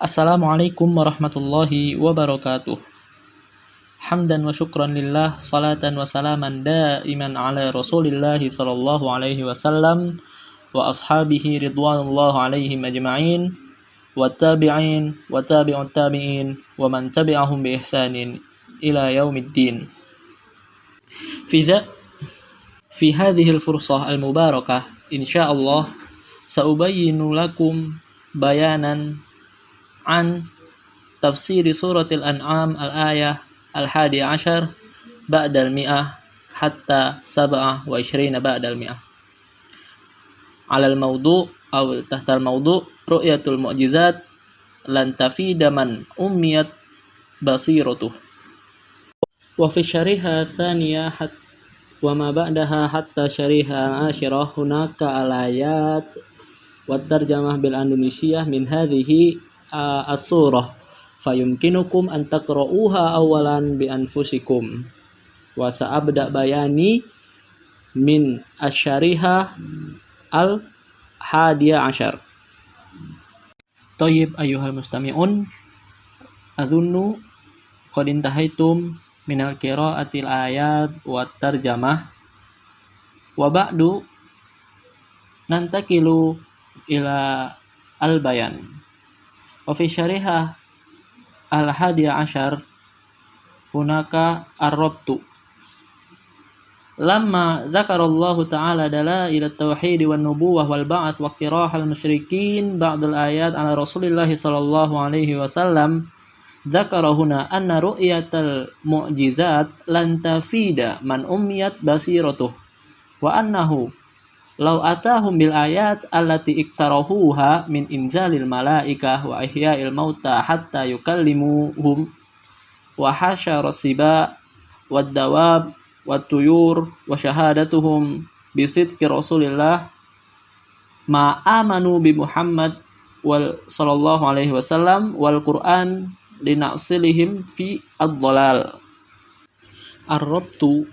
Assalamualaikum warahmatullahi wabarakatuh. Hamdan wa syukran lillah, salatan wa salaman daiman ala rasulillahi sallallahu alaihi wasallam wa ashabihi ridwanullah alaihim ajma'in wa tabi'in wa tabi'ut tabi'in wa man tabi'ahum bi ihsanin ila yaumiddin. Fi hadhihi al-fursah al-mubarakah insyaallah sa'ubayyinu lakum bayanan an tafsir suratil an'am al-ayah al-hadi ashar ba'dal mi'ah hatta sab'ah wa ishrina ba'dal mi'ah alal mawdu' aw tahtal mawdu' ru'yatul mu'jizat lan tafida man ummiyat basiratuh wa fi syariha thaniyah wa ma ba'daha hatta syariha asyirah hunaka al-ayat wa tarjamah bil Indonesiah min hadhihi as-surah fayumkinukum an taqra'uha awalan bi anfusikum wa sa'abda bayani min asyariha al-hadiya ashar. Tayyib ayyuhal mustami'un, adunnu qad intahaitum minal qira'atil ayat wa tarjamah wa ba'du nantakilu ila al-bayan. Wa fi syarihah al-hadiya ashar hunaka ar-rabtu lamma dzakarallahu ta'ala dalail at-tauhid wan nubuwah wal ba'ats wa iqtirahal musyrikin ba'dal ayat ala Rasulillah sallallahu alaihi wasallam dzakara huna anna ru'yatal mu'jizat lan tafida man ummiyat basiratuh wa annahu law atahum bil ayat allati iktarahuha min inzalil malaikah wa ihya'il mauta hatta yukallimuhum wa hasyara siba wad dawab wat tuyur wa syahadatuhum bi sidqi rasulillah ma amanu bi Muhammad wal sallallahu alaihi wasallam wal Qur'an linaqsilihim fi ad-dhalal. Ar-rabtu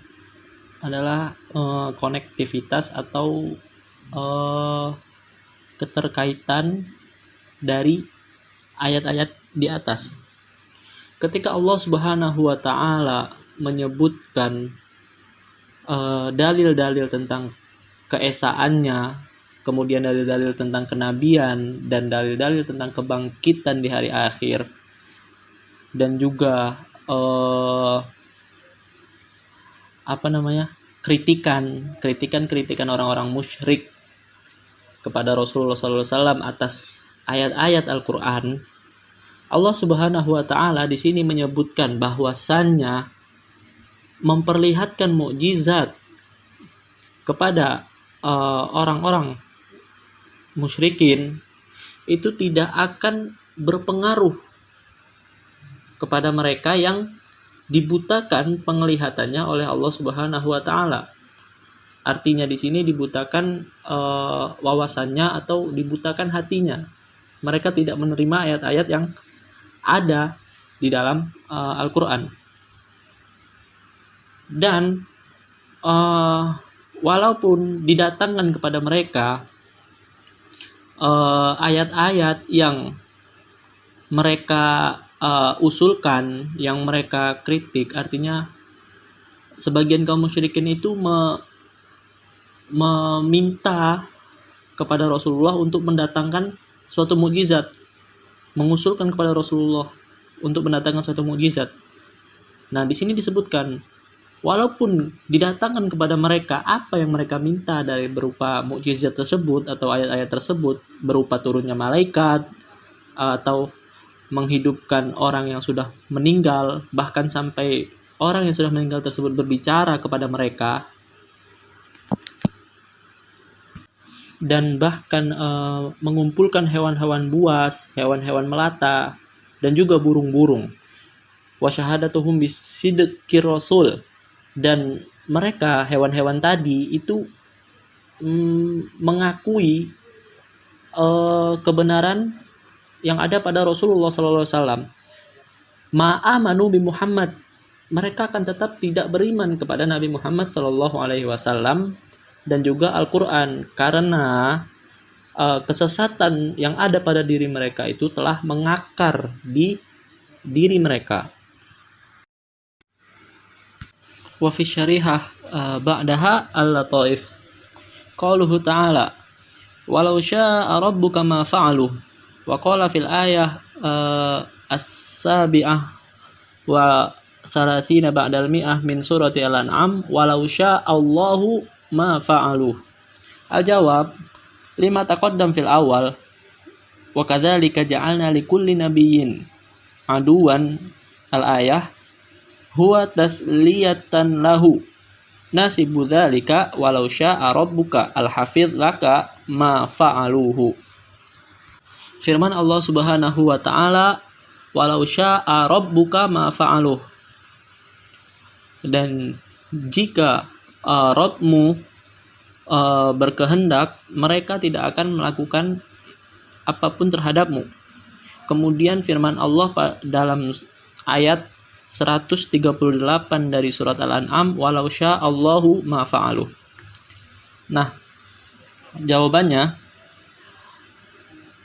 adalah konektivitas atau keterkaitan dari ayat-ayat di atas. Ketika Allah Subhanahu wa taala menyebutkan dalil-dalil tentang keesaannya, kemudian dalil-dalil tentang kenabian dan dalil-dalil tentang kebangkitan di hari akhir, dan juga kritikan orang-orang musyrik kepada Rasulullah SAW atas ayat-ayat Al-Quran. Allah Subhanahu wa taala di sini menyebutkan bahwasannya memperlihatkan mukjizat kepada orang-orang musyrikin itu tidak akan berpengaruh kepada mereka yang dibutakan penglihatannya oleh Allah Subhanahu wa taala. Artinya di sini dibutakan wawasannya atau dibutakan hatinya. Mereka tidak menerima ayat-ayat yang ada di dalam Al-Qur'an. Dan walaupun didatangkan kepada mereka ayat-ayat yang mereka usulkan, yang mereka kritik, artinya sebagian kaum musyrikin itu meminta kepada Rasulullah untuk mendatangkan suatu mukjizat, mengusulkan kepada Rasulullah untuk mendatangkan suatu mukjizat. Nah, di sini disebutkan walaupun didatangkan kepada mereka apa yang mereka minta dari berupa mukjizat tersebut atau ayat-ayat tersebut, berupa turunnya malaikat atau menghidupkan orang yang sudah meninggal, bahkan sampai orang yang sudah meninggal tersebut berbicara kepada mereka, dan bahkan mengumpulkan hewan-hewan buas, hewan-hewan melata, dan juga burung-burung. Wa syahadatuhum bisidqir rasul, dan mereka hewan-hewan tadi itu mengakui kebenaran yang ada pada Rasulullah SAW. Ma'amanu bi Muhammad, mereka akan tetap tidak beriman kepada Nabi Muhammad SAW dan juga Al-Quran, karena kesesatan yang ada pada diri mereka itu telah mengakar di diri mereka. Wa fi syarihah ba'daha al-lataif qauluhu ta'ala walau syaa rabbuka ma fa'aluh wa qala fil ayah as-sabi'ah wa salatina ba'dal mi'ah min surati al-an'am walau syaa Allahu ma fa'aluh. Al-jawab lima taqaddam fil awal wa kadzalika ja'alna likulli nabiyyin aduwan al-ayah huwa tasliyatan lahu nasibu dzalika walau syaa rabbuka al-hafidz laka ma fa'aluhu. Firman Allah Subhanahu wa taala walau syaa rabbuka ma fa'aluh, dan jika Rabbmu berkehendak mereka tidak akan melakukan apapun terhadapmu. Kemudian firman Allah dalam ayat 138 dari surat Al-An'am walau sya'allahu ma fa'aluh. Nah, jawabannya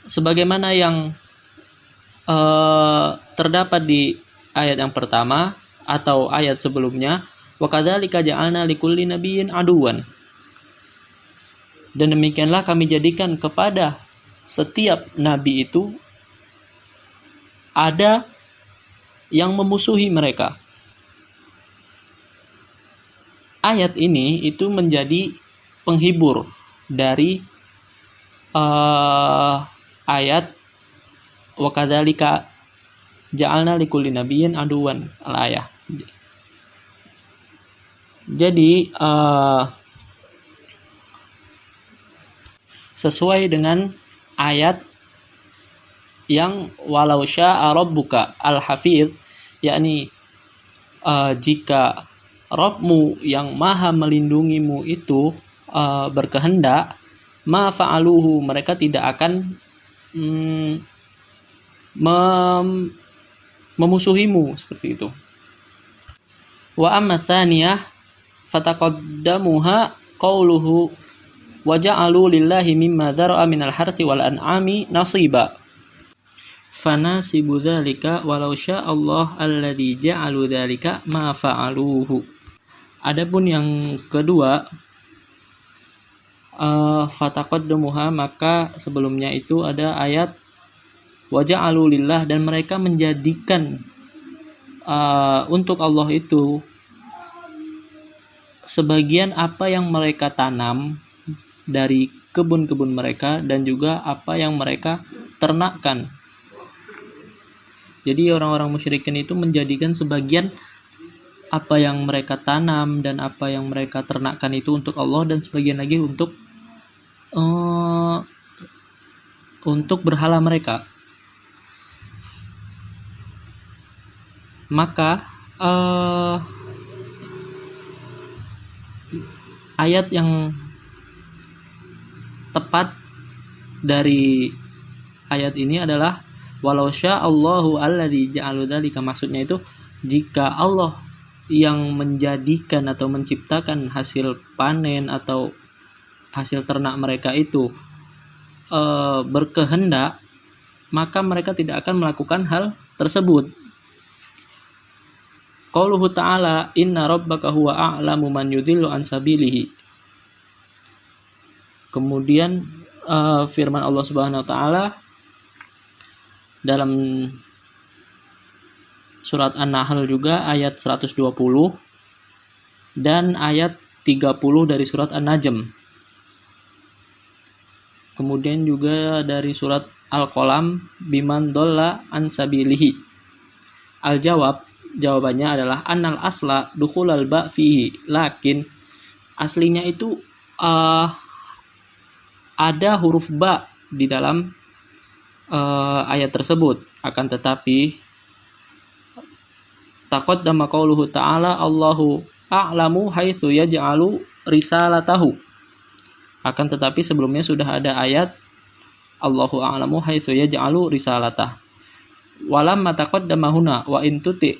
sebagaimana yang terdapat di ayat yang pertama atau ayat sebelumnya, wa kadzalika ja'alna likulli nabiyyin aduwan. Dan demikianlah kami jadikan kepada setiap nabi itu ada yang memusuhi mereka. Ayat ini itu menjadi penghibur dari ayat wa kadzalika ja'alna likulli nabiyyin aduwan al-ayah. Jadi sesuai dengan ayat yang walau syaa rabbuka al-hafidz, yakni jika Rabbmu yang maha melindungimu itu berkehendak, ma fa'aluhu, mereka tidak akan memusuhimu seperti itu. Wa amma tsaniyah fataqaddamuha qauluhu wa ja'alu lillahi mimma dzara'a minal harthi wal an'ami nasiba fanasibu dzalika walau syaa Allah alladzi ja'alu dzalika ma fa'aluhu. Adapun yang kedua fataqaddamuha, maka sebelumnya itu ada ayat wa ja'alu lillah, dan mereka menjadikan untuk Allah itu sebagian apa yang mereka tanam dari kebun-kebun mereka dan juga apa yang mereka ternakkan. Jadi orang-orang musyrikin itu menjadikan sebagian apa yang mereka tanam dan apa yang mereka ternakkan itu untuk Allah, dan sebagian lagi untuk berhala mereka. Maka ayat yang tepat dari ayat ini adalah walau sya'allahu alladzi ja'alu dzalika, maksudnya itu jika Allah yang menjadikan atau menciptakan hasil panen atau hasil ternak mereka itu berkehendak, maka mereka tidak akan melakukan hal tersebut. Qauluhu ta'ala inna rabbaka huwa a'lamu man yudhillu an sabilihi. Kemudian firman Allah Subhanahu wa taala dalam surat An-Nahl juga ayat 120 dan ayat 30 dari surat An-Najm. Kemudian juga dari surat Al-Qalam biman dolla an sabilihi. Jawabannya adalah annal asla dukhulal ba fihi, lakin aslinya itu ada huruf ba di dalam ayat tersebut. Akan tetapi taqaddama qauluhu ta'ala Allahu a'lamu haitsu yaj'alu risalatahu. Akan tetapi sebelumnya sudah ada ayat Allahu a'lamu haitsu yaj'alu risalatah. Walam taqaddama huna wa in tuti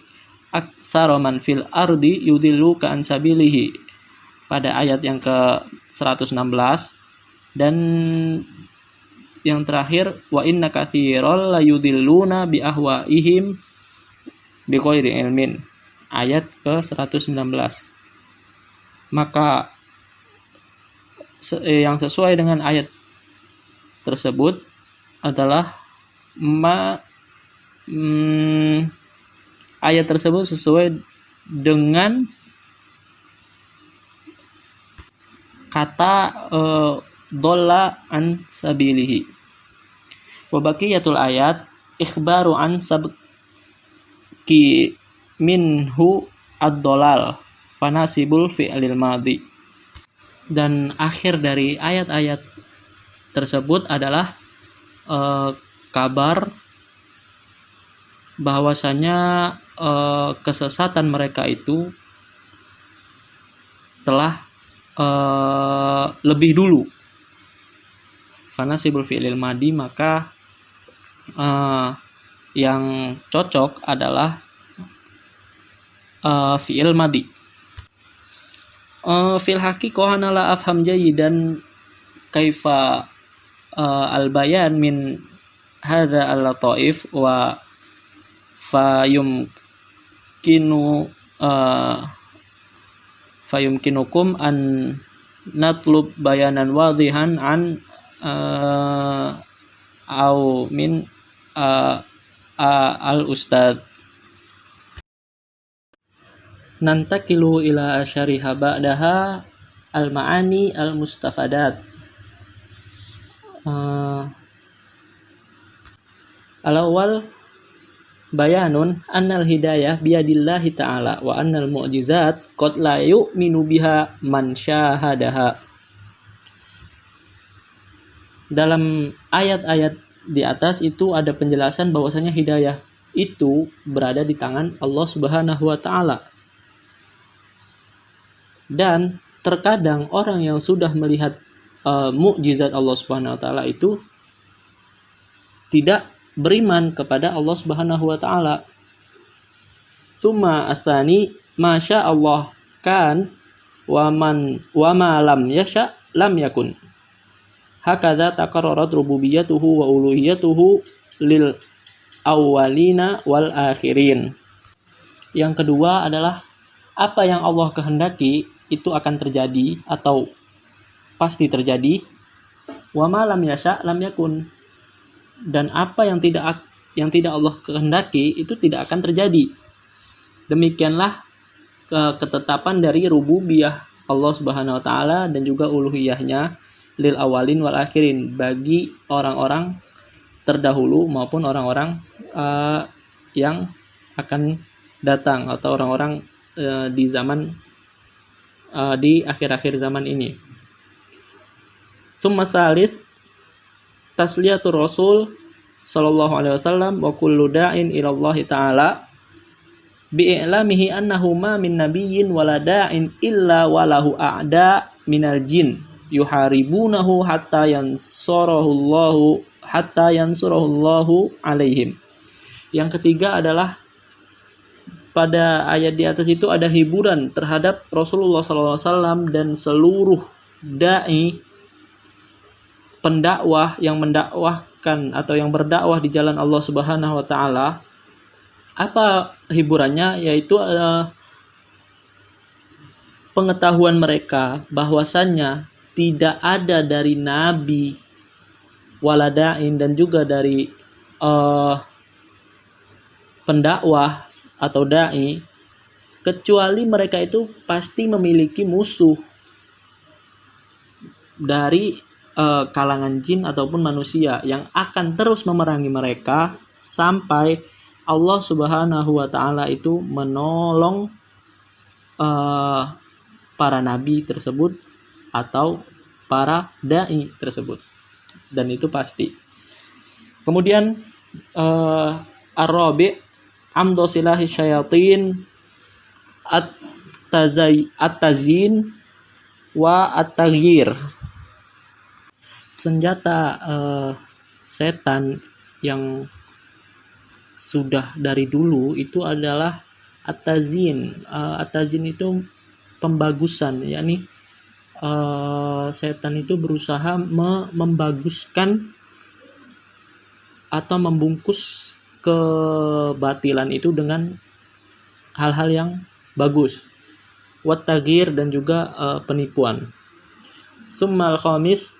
aktsara man fil ardi yudilluka an sabilihi pada ayat yang ke 116, dan yang terakhir, wa inna katsiran la yudilluna bi ahwaihim bighairi ilmin, ayat ke-119. Maka yang sesuai dengan ayat tersebut adalah ayat tersebut sesuai dengan kata dolla an sabilihi. Wa baqiyatul ayat ikhbaru an sabki minhu ad-dolal fanasibul fi'lil madhi. Dan akhir dari ayat-ayat tersebut adalah kabar bahwasanya kesesatan mereka itu telah lebih dulu. Fanasibul fi'lil madhi, maka yang cocok adalah fi'il madhi. Fil haqiqah ana la afham jayidan kaifa al-bayan min hadza al-lataif wa fayumkinukum an natlub bayanan wadihan an au min al-ustad. Nantakilu ila asyariha ba'daha al-ma'ani al-mustafadat. Al-awwal bayanun annal hidayah biyadillahi ta'ala wa annal mu'jizat qad la yu'minu biha man syahadaha. Dalam ayat-ayat di atas itu ada penjelasan bahwasanya hidayah itu berada di tangan Allah Subhanahu wa taala. Dan terkadang orang yang sudah melihat mukjizat Allah Subhanahu wa taala itu tidak beriman kepada Allah Subhanahu wa taala. Tsumma asani masya Allah kan wa ma lam yasha lam yakun. Hakadha taqarrarat rububiyyatuhu wa uluhiyyatuhu lil awwalina wal akhirin. Yang kedua adalah apa yang Allah kehendaki itu akan terjadi atau pasti terjadi. Wa ma lam yasha lam yakun. Dan apa yang tidak Allah kehendaki itu tidak akan terjadi. Demikianlah ketetapan dari rububiyah Allah Subhanahu wa taala dan juga uluhiyahnya lil awalin wal akhirin, bagi orang-orang terdahulu maupun orang-orang yang akan datang atau orang-orang di zaman di akhir-akhir zaman ini. Summa salis tasliyatur rasul sallallahu alaihi wasallam wa kullu da'in ila Allah taala bi'ilamihi annahu ma min nabiyyin wala da'in illa walahu a'da minal jin yuharibunahu hatta yansurahullahu alaihim. Yang ketiga adalah pada ayat di atas itu ada hiburan terhadap Rasulullah SAW dan seluruh dai pendakwah yang mendakwahkan atau yang berdakwah di jalan Allah Subhanahu wa taala. Apa hiburannya? Yaitu pengetahuan mereka bahwasannya tidak ada dari nabi waladain dan juga dari pendakwah atau dai kecuali mereka itu pasti memiliki musuh dari kalangan jin ataupun manusia yang akan terus memerangi mereka sampai Allah Subhanahu wa taala itu menolong para nabi tersebut atau para dai tersebut, dan itu pasti. Kemudian ar-rabi' amdosilahi syayatin at-tazin wa at-taghyir. Senjata setan yang sudah dari dulu itu adalah at-tazin. At-tazin itu pembagusan, yakni setan itu berusaha membaguskan atau membungkus kebatilan itu dengan hal-hal yang bagus. Wat taghyir, dan juga penipuan. Summal khamis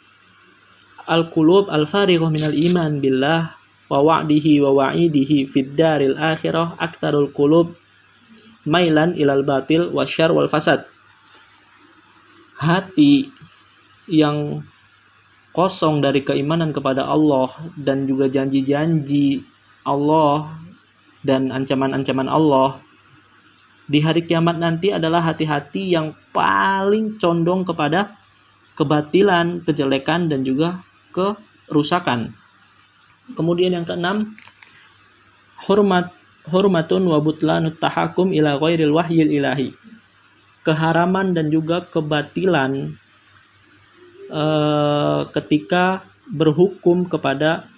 al-qulub al-farighah minal iman billah wa wa'dihi wa wa'idihi fid daril akhirah aktsarul qulub mailan ilal batil wasyarr wal fasad. Hati yang kosong dari keimanan kepada Allah dan juga janji-janji Allah dan ancaman-ancaman Allah di hari kiamat nanti adalah hati-hati yang paling condong kepada kebatilan, kejelekan, dan juga kerusakan. Kemudian yang keenam, hurmatun wa butlanut tahakum ila ghairil wahyil ilahi. Keharaman dan juga kebatilan ketika berhukum kepada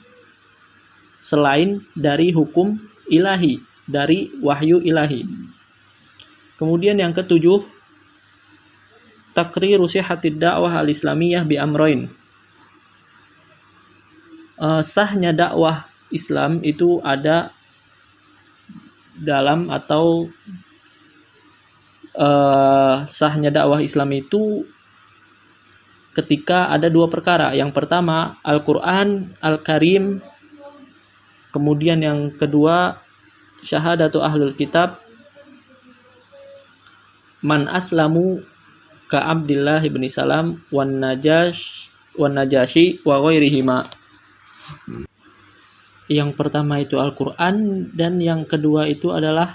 selain dari hukum ilahi, dari wahyu ilahi. Kemudian yang ketujuh, takriru sihhatid dakwah al-islamiyah bi amroin. Sahnya dakwah Islam itu ada dalam atau sahnya dakwah Islam itu ketika ada dua perkara. Yang pertama Al-Quran Al-Karim, kemudian yang kedua syahadatu ahlul kitab man aslamu ka Abdillah ibn Salam wan Najashi wa ghairihima. Yang pertama itu Al-Quran, dan yang kedua itu adalah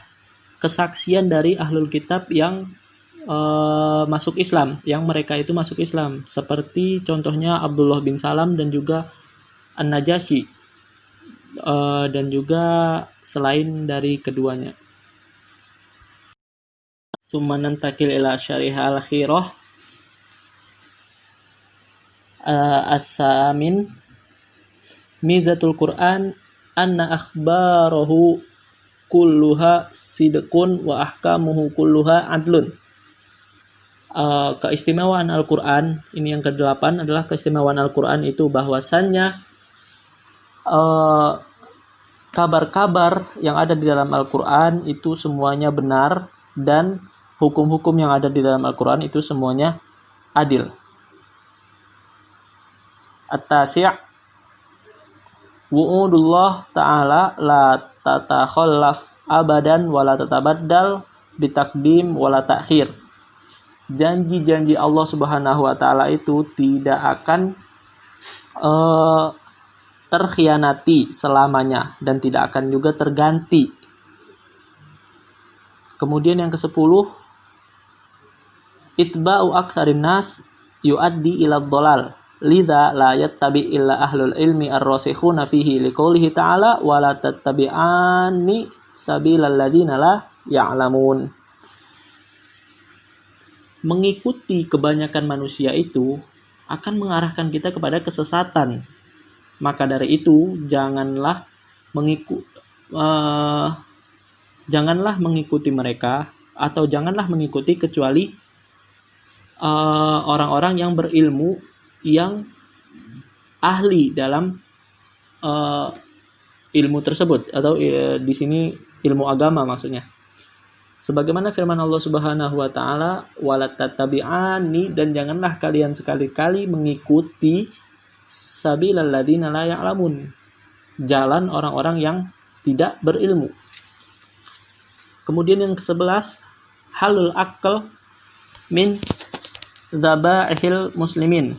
kesaksian dari ahlul kitab yang masuk Islam, yang mereka itu masuk Islam, seperti contohnya Abdullah bin Salam dan juga An-Najashi, dan juga selain dari keduanya. Summanan takil ila syarihah al-khirah as-samin mizatul Quran anna akhbarahu kulluha sidqun wa ahkamuhu kulluha adlun. Keistimewaan Al-Quran, ini yang ke-8 adalah keistimewaan Al-Quran itu bahwasannya kabar-kabar yang ada di dalam Al-Quran itu semuanya benar, dan hukum-hukum yang ada di dalam Al-Quran itu semuanya adil. At-tasi' wu'udullah ta'ala la tatakhallaf abadan wa la tatabaddal bitakdim wa la ta'khir. Janji-janji Allah Subhanahu wa taala itu tidak akan terkhianati selamanya dan tidak akan juga terganti. Kemudian yang ke-10, itba'u aktsarin nas yuaddi ila dhalal lidza la yattabi illa ahlul ilmi ar-rasikhuna fihi liqoulihi ta'ala wa la tattabi'anni sabilal ladzina la ya'lamun. Mengikuti kebanyakan manusia itu akan mengarahkan kita kepada kesesatan. Maka dari itu janganlah mengikuti mereka, atau janganlah mengikuti kecuali orang-orang yang berilmu, yang ahli dalam ilmu tersebut, atau di sini ilmu agama maksudnya. Sebagaimana firman Allah Subhanahu wa taala, walat tattabi'ani, dan janganlah kalian sekali-kali mengikuti sabilal ladzina la ya'lamun, jalan orang-orang yang tidak berilmu. Kemudian yang ke-11, halul akal min dzaba'ihil muslimin.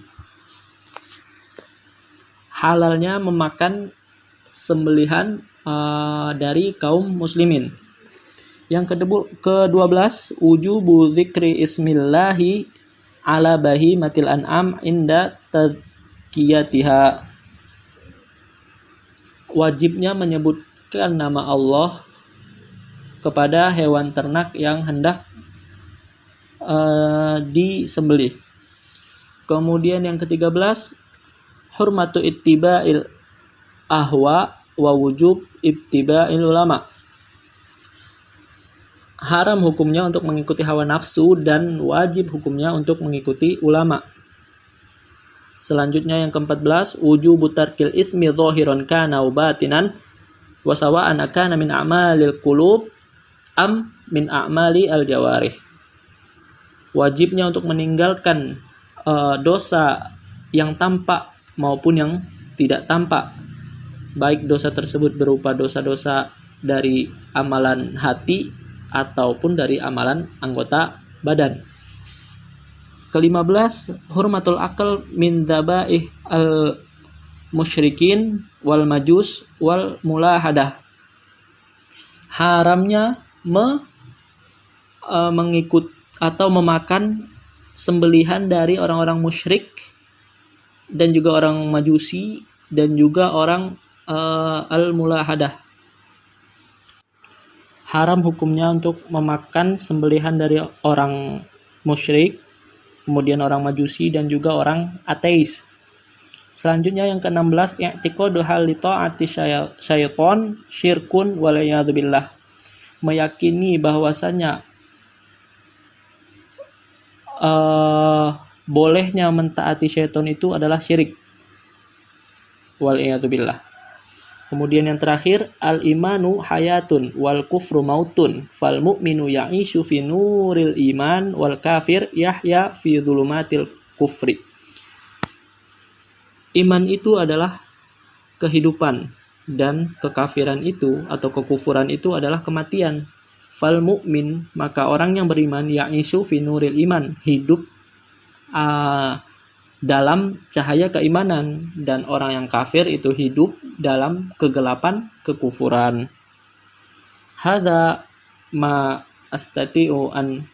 Halalnya memakan sembelihan dari kaum muslimin. Yang ke-12, wujubu dzikri ismillahi ala bahimatil an'am inda tadkiyatiha. Wajibnya menyebutkan nama Allah kepada hewan ternak yang hendak disembelih. Kemudian yang ke-13, hurmatu ittiba'il ahwa wa wujub ittiba'il ulama. Haram hukumnya untuk mengikuti hawa nafsu dan wajib hukumnya untuk mengikuti ulama. Selanjutnya yang ke-14, wujubu tarkil ismi zahiran kana wa batinan wa sawa'an kana min a'malil qulub am min a'mali al-jawarih. Wajibnya untuk meninggalkan dosa yang tampak maupun yang tidak tampak, baik dosa tersebut berupa dosa-dosa dari amalan hati ataupun dari amalan anggota badan. Ke-15, hurmatul akal min dhabaih al musyrikin wal majus wal mulahadah. Haramnya mengikut atau memakan sembelihan dari orang-orang musyrik dan juga orang majusi dan juga orang al-mulahadah. Haram hukumnya untuk memakan sembelihan dari orang musyrik, kemudian orang majusi dan juga orang ateis. Selanjutnya yang ke-16, i'tiqadu hal li ta'ati syaiton syirkun wal iyadu billah. Meyakini bahwasanya bolehnya mentaati syaitan itu adalah syirik. Wal iyadu billah. Kemudian yang terakhir, al-imanu hayatun wal kufru mautun fal mu'minu ya'ishu fi nuril iman wal kafir yahya fi dhulumatil kufri. Iman itu adalah kehidupan dan kekafiran itu atau kekufuran itu adalah kematian. Fal mu'min, maka orang yang beriman, ya'ishu fi nuril iman, hidup dalam cahaya keimanan, dan orang yang kafir itu hidup dalam kegelapan kekufuran. Hadza ma astati'u an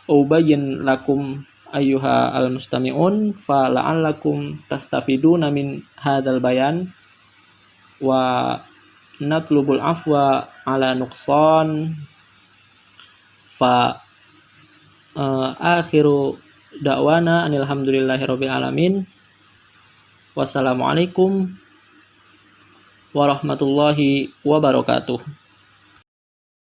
ubayyin lakum ayyuha al-mustami'un fa la'allakum tastafiduna min hadzal bayan wa natlubul afwa ala nuqsan fa akhiru da'wana alhamdulillahirabbil alamin. Wassalamualaikum warahmatullahi wabarakatuh.